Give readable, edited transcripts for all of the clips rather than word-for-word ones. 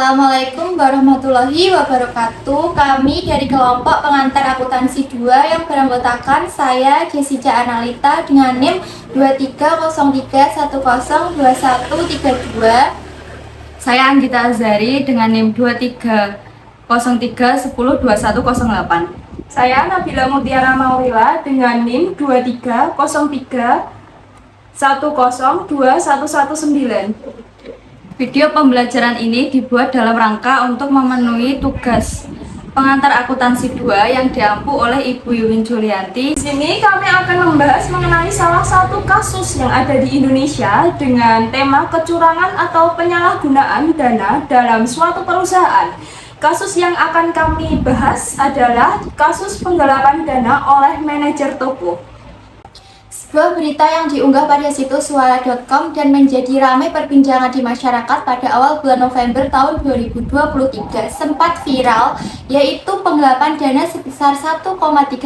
Assalamualaikum warahmatullahi wabarakatuh. Kami dari kelompok pengantar akuntansi 2 yang beranggotakan saya Jessica Analita dengan NIM 2303102132. Saya Anggita Azhari dengan NIM 2303102108. Saya Nabila Mutiara Maurila dengan NIM 2303102119. Video pembelajaran ini dibuat dalam rangka untuk memenuhi tugas pengantar akuntansi 2 yang diampu oleh Ibu Yuwin Julianti. Di sini kami akan membahas mengenai salah satu kasus yang ada di Indonesia dengan tema kecurangan atau penyalahgunaan dana dalam suatu perusahaan. Kasus yang akan kami bahas adalah kasus penggelapan dana oleh manajer toko. Sebuah berita yang diunggah pada situs suara.com dan menjadi ramai perbincangan di masyarakat pada awal bulan November tahun 2023 sempat viral, yaitu penggelapan dana sebesar 1,3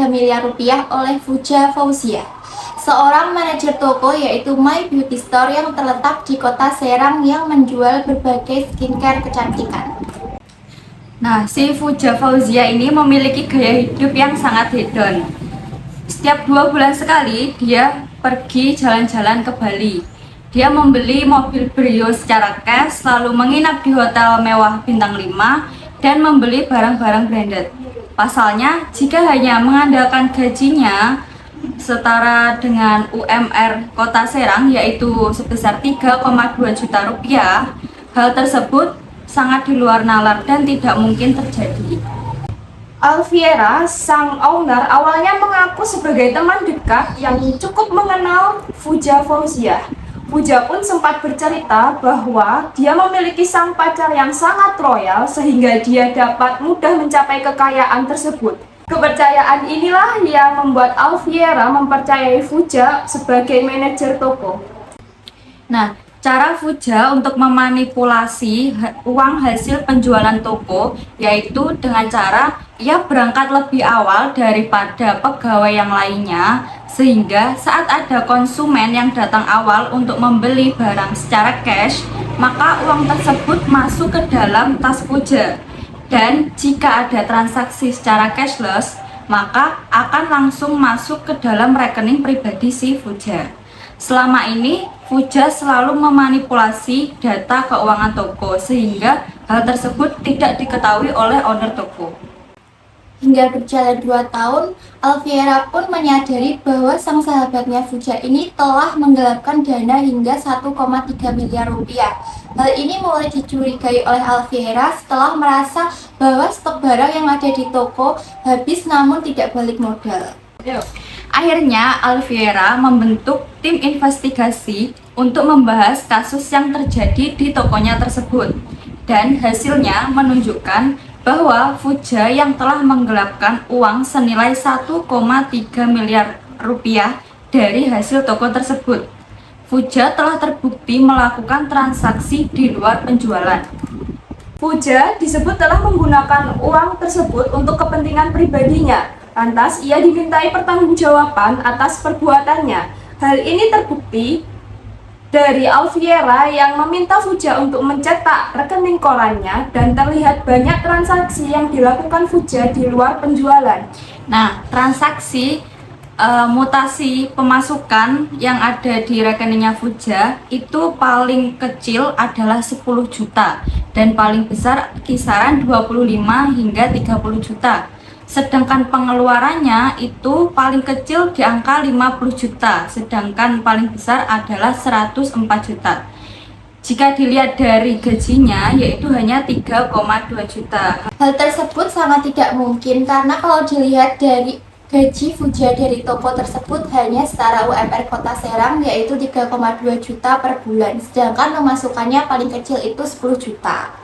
miliar rupiah oleh Fuja Fauzia, seorang manajer toko yaitu My Beauty Store yang terletak di kota Serang yang menjual berbagai skincare kecantikan. Nah, si Fuja Fauzia ini memiliki gaya hidup yang sangat hedon. Setiap 2 bulan sekali dia pergi jalan-jalan ke Bali. Dia membeli mobil Brio secara cash, lalu menginap di hotel mewah bintang 5 dan membeli barang-barang branded. Pasalnya, jika hanya mengandalkan gajinya setara dengan UMR Kota Serang yaitu sebesar 3,2 juta rupiah, hal tersebut sangat di luar nalar dan tidak mungkin terjadi. Alfiera, sang owner, awalnya mengaku sebagai teman dekat yang cukup mengenal Fuja Fauzia. Fuja pun sempat bercerita bahwa dia memiliki sang pacar yang sangat royal sehingga dia dapat mudah mencapai kekayaan tersebut. Kepercayaan inilah yang membuat Alfiera mempercayai Fuja sebagai manajer toko. Nah, cara Fuja untuk memanipulasi uang hasil penjualan toko yaitu dengan cara ia berangkat lebih awal daripada pegawai yang lainnya, sehingga saat ada konsumen yang datang awal untuk membeli barang secara cash, maka uang tersebut masuk ke dalam tas Fuja. Dan jika ada transaksi secara cashless, maka akan langsung masuk ke dalam rekening pribadi si Fuja. Selama ini, Fuja selalu memanipulasi data keuangan toko sehingga hal tersebut tidak diketahui oleh owner toko. Hingga berjalan 2 tahun, Alfiera pun menyadari bahwa sang sahabatnya Fuja ini telah menggelapkan dana hingga 1,3 miliar rupiah. Hal ini mulai dicurigai oleh Alfiera setelah merasa bahwa stok barang yang ada di toko habis namun tidak balik modal. Akhirnya, Alfiera membentuk tim investigasi untuk membahas kasus yang terjadi di tokonya tersebut. Dan hasilnya menunjukkan bahwa Fuja yang telah menggelapkan uang senilai 1,3 miliar rupiah dari hasil toko tersebut. Fuja telah terbukti melakukan transaksi di luar penjualan. Fuja disebut telah menggunakan uang tersebut untuk kepentingan pribadinya. Lantas, ia dimintai pertanggungjawaban atas perbuatannya. Hal ini terbukti dari Alfiera yang meminta Fuja untuk mencetak rekening korannya dan terlihat banyak transaksi yang dilakukan Fuja di luar penjualan. Nah, transaksi mutasi pemasukan yang ada di rekeningnya Fuja itu paling kecil adalah 10 juta dan paling besar kisaran 25 hingga 30 juta. Sedangkan pengeluarannya itu paling kecil di angka 50 juta, sedangkan paling besar adalah 104 juta. Jika dilihat dari gajinya, yaitu hanya 3,2 juta. Hal tersebut sangat tidak mungkin karena kalau dilihat dari gaji Fuja dari toko tersebut hanya setara UMR Kota Serang yaitu 3,2 juta per bulan, sedangkan pemasukannya paling kecil itu 10 juta.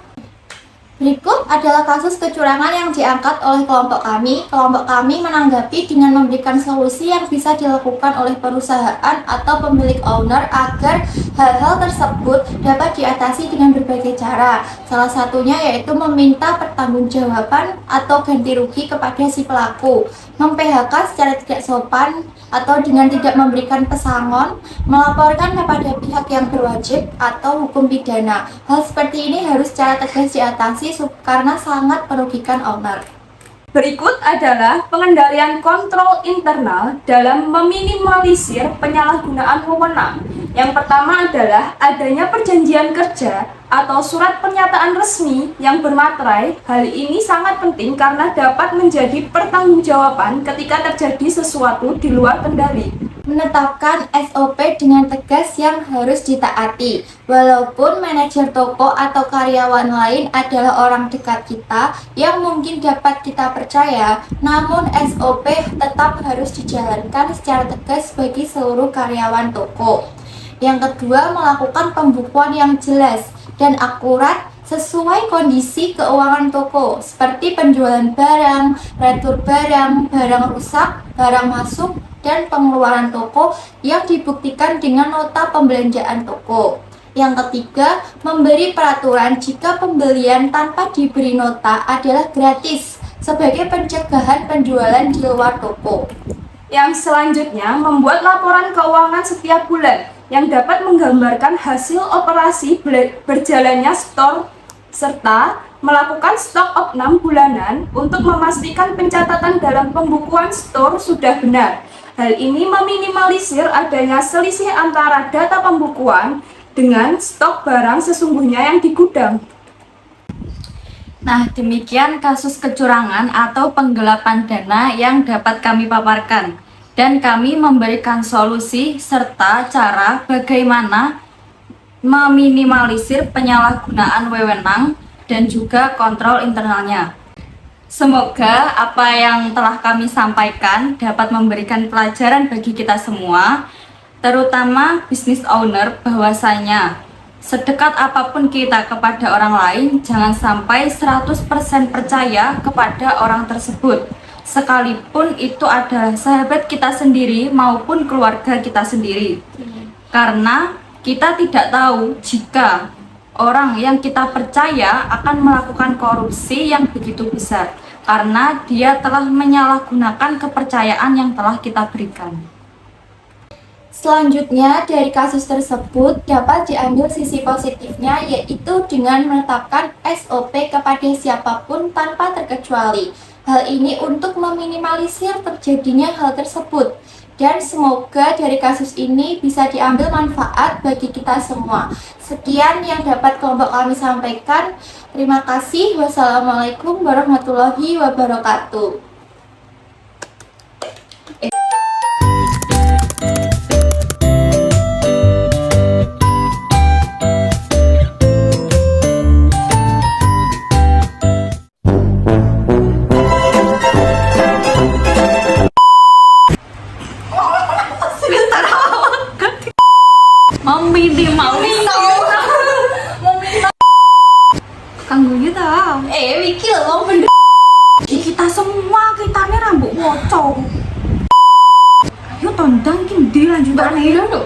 Berikut adalah kasus kecurangan yang diangkat oleh kelompok kami. Kelompok kami menanggapi dengan memberikan solusi yang bisa dilakukan oleh perusahaan atau pemilik owner agar hal-hal tersebut dapat diatasi dengan berbagai cara. Salah satunya yaitu meminta pertanggungjawaban atau ganti rugi kepada si pelaku, mem-PHK secara tidak sopan atau dengan tidak memberikan pesangon, melaporkan kepada pihak yang berwajib atau hukum pidana. Hal seperti ini harus secara tegas diatasi karena sangat merugikan owner. Berikut adalah pengendalian kontrol internal dalam meminimalisir penyalahgunaan wewenang. Yang pertama adalah adanya perjanjian kerja atau surat pernyataan resmi yang bermaterai. Hal ini sangat penting karena dapat menjadi pertanggungjawaban ketika terjadi sesuatu di luar kendali. Menetapkan SOP dengan tegas yang harus ditaati. Walaupun manajer toko atau karyawan lain adalah orang dekat kita yang mungkin dapat kita percaya, namun SOP tetap harus dijalankan secara tegas bagi seluruh karyawan toko. Yang kedua, melakukan pembukuan yang jelas dan akurat sesuai kondisi keuangan toko, seperti penjualan barang, retur barang, barang rusak, barang masuk, dan pengeluaran toko yang dibuktikan dengan nota pembelanjaan toko. Yang ketiga, memberi peraturan jika pembelian tanpa diberi nota adalah gratis sebagai pencegahan penjualan di luar toko. Yang selanjutnya, membuat laporan keuangan setiap bulan yang dapat menggambarkan hasil operasi berjalannya store serta melakukan stok opnam bulanan untuk memastikan pencatatan dalam pembukuan store sudah benar. Hal ini meminimalisir adanya selisih antara data pembukuan dengan stok barang sesungguhnya yang di gudang. Nah, demikian kasus kecurangan atau penggelapan dana yang dapat kami paparkan. Dan kami memberikan solusi serta cara bagaimana meminimalisir penyalahgunaan wewenang dan juga kontrol internalnya. Semoga apa yang telah kami sampaikan dapat memberikan pelajaran bagi kita semua, terutama business owner, bahwasanya sedekat apapun kita kepada orang lain, jangan sampai 100% percaya kepada orang tersebut, sekalipun itu adalah sahabat kita sendiri maupun keluarga kita sendiri. Karena kita tidak tahu jika orang yang kita percaya akan melakukan korupsi yang begitu besar, karena dia telah menyalahgunakan kepercayaan yang telah kita berikan. Selanjutnya, dari kasus tersebut dapat diambil sisi positifnya, yaitu dengan menetapkan SOP kepada siapapun tanpa terkecuali. Hal ini untuk meminimalisir terjadinya hal tersebut. Dan semoga dari kasus ini bisa diambil manfaat bagi kita semua. Sekian yang dapat kelompok kami sampaikan. Terima kasih. Wassalamualaikum warahmatullahi wabarakatuh. Kanggo kita. Wiki lo bener. Kita semua kitane rambut wocong. Ayo tondang iki ndi lanjutane. Mbak Nilo.